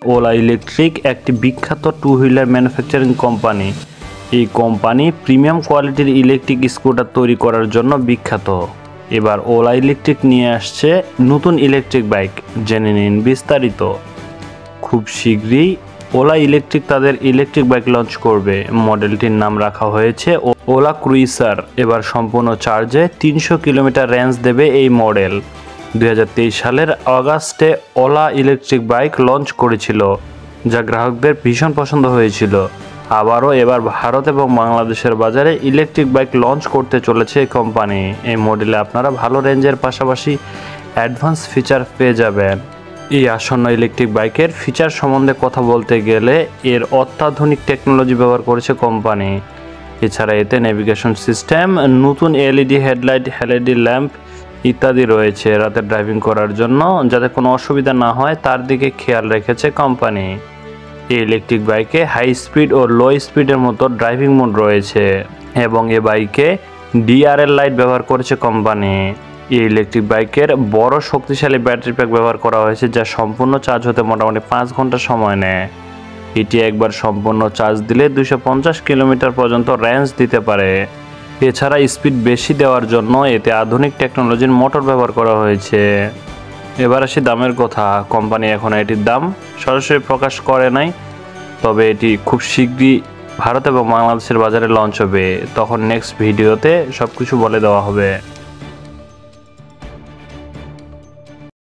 OLA electric একটি বিখ্যাত two wheeler manufacturing company. এই কোম্পানি প্রিমিয়াম কোয়ালিটির ইলেকট্রিক স্কুটার তৈরি করার জন্য বিখ্যাত। এবার ওলা ইলেকট্রিক নিয়ে আসছে নতুন ইলেকট্রিক বাইক, জেনে নিন বিস্তারিত। খুব শীঘ্রই ওলা ইলেকট্রিক তাদের ইলেকট্রিক বাইক লঞ্চ করবে। মডেলটির নাম রাখা হয়েছে ওলা ক্রুইসার। এবার সম্পূর্ণ চার্জে 300 কিলোমিটার রেঞ্জ দেবে এই মডেল। 2023 সালের অগাস্টে ওলা ইলেকট্রিক বাইক লঞ্চ করেছিল, যা গ্রাহকদের ভীষণ পছন্দ হয়েছিল। আবারও এবার ভারত এবং বাংলাদেশের বাজারে ইলেকট্রিক বাইক লঞ্চ করতে চলেছে এই কোম্পানি। এই মডেলে আপনারা ভালো রেঞ্জের পাশাপাশি অ্যাডভান্স ফিচার পেয়ে যাবেন। এই আসন্ন ইলেকট্রিক বাইকের ফিচার সম্বন্ধে কথা বলতে গেলে এর অত্যাধুনিক টেকনোলজি ব্যবহার করেছে কোম্পানি। এছাড়া এতে নেভিগেশন সিস্টেম, নতুন এলইডি হেডলাইট, এলইডি ল্যাম্প ইত্যাদি রয়েছে রাতে ড্রাইভিং করার জন্য, যাতে কোনো অসুবিধা না হয় তার দিকে খেয়াল রেখেছে কোম্পানি। এই ইলেকট্রিক বাইকে হাই স্পিড ও লো স্পিডের মতো ড্রাইভিং মোড রয়েছে এবং এ বাইকে ডিআরএল লাইট ব্যবহার করেছে কোম্পানি। এই ইলেকট্রিক বাইকের বড় শক্তিশালী ব্যাটারি প্যাক ব্যবহার করা হয়েছে, যা সম্পূর্ণ চার্জ হতে মোটামুটি 5 ঘন্টা সময় নেয়। এটি একবার সম্পূর্ণ চার্জ দিলে 250 কিলোমিটার পর্যন্ত রেঞ্জ দিতে পারে। এছাড়া স্পিড বেশি দেওয়ার জন্য এতে আধুনিক টেকনোলজির মোটর ব্যবহার করা হয়েছে। এবার আসি দামের কথা। কোম্পানি এখন এটির দাম সরাসরি প্রকাশ করে নাই, তবে এটি খুব শীঘ্রই ভারত এবং বাংলাদেশের বাজারে লঞ্চ হবে। তখন নেক্সট ভিডিওতে সব কিছু বলে দেওয়া হবে।